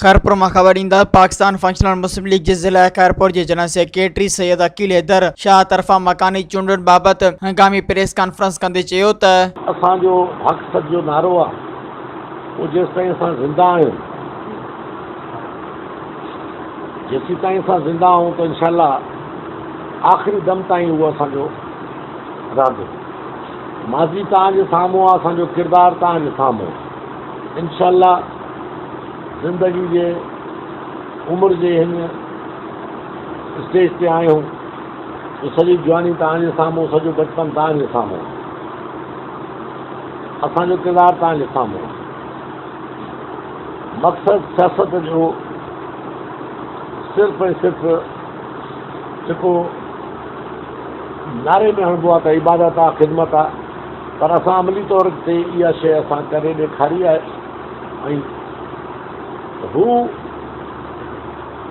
खैरपुर में खबर ईंदा पाकिस्तान फंक्शनल मुस्लिम लीग के जिला खैरपुर के जनरल सेक्रेटरी सैयद अकील हैदर शाह तरफा मकानी चूंडुनि बाबत हंगामी प्रेस कॉन्फ्रेंस कंदे चयो त असांजो हक़ सच जो नारो आहे उहो जेसिताईं असां ज़िंदा आहियूं, जेसीं ताईं असां ज़िंदा आहियूं त इंशाअल्लाह आख़िरी दम ताईं उहो असांजो रहंदो। माज़ी तव्हांजे साम्हूं आहे, असांजो किरदारु तव्हांजे साम्हूं आहे। इंशाअल्लाह ज़िंदगी जे उमिरि जे हिन स्टेज ते आहियूं तो सॼी जवानी तव्हांजे साम्हूं, सॼो बचपन तव्हांजे साम्हूं, असांजो किरदारु तव्हांजे साम्हूं। मक़सदु सियासत जो सिर्फ़ु ऐं सिर्फ़ु जेको नारे में हणिबो आहे त इबादत आहे, ख़िदमत आहे, पर असां अमली तौर ते इहा शइ असां करे ॾेखारी आहे। ऐं हू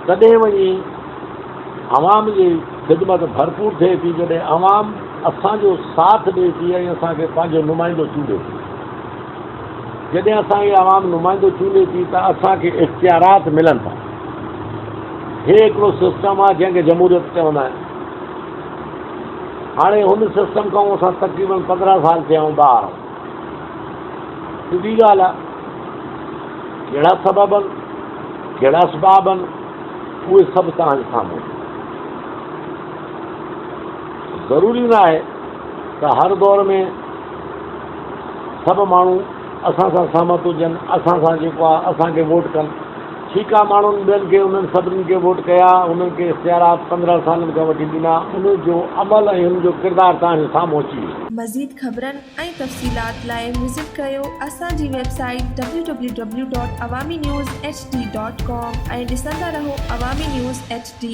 तॾहिं वञी आवाम जी ख़िदमत भरपूर थिए थी जॾहिं आवाम असांजो साथ ॾिए थी ऐं असांखे पंहिंजो नुमाइंदो चूंडे थी। जॾहिं असांखे आवाम नुमाइंदो चूंडे थी त असांखे इख़्तियारात मिलनि था। हे हिकिड़ो सिस्टम आहे जंहिंखे जमहूरियत चवंदा आहिनि। हाणे हुन सिस्टम खां असां तक़रीबन 15 साल थिया आहियूं ॿाहिरि। सिधी ॻाल्हि आहे, कहिड़ा सबब आहिनि, कहिड़ा असबाब आहिनि, उहे सभु तव्हांजे साम्हूं। ज़रूरी न आहे त हर दौर में सभु माण्हू असां सां सहमत हुजनि, असां सां जेको आहे असांखे वोट कनि। ठीकु आहे, माण्हुनि ॿियनि खे उन्हनि सभिनीनि खे वोट कया, उन्हनि खे इख़्तियारात 15 सालनि खां वठी ॾिना, उन जो अमल ऐं उन जो किरदारु तव्हांजे साम्हूं अची वियो। मज़ीद ख़बरनि ऐं तफ़सीलात लाइ विज़िट कयो असांजी वेबसाइट www.awamiNewsHD.com ऐं ॾिसंदा रहो अवामी न्यूज़ HD।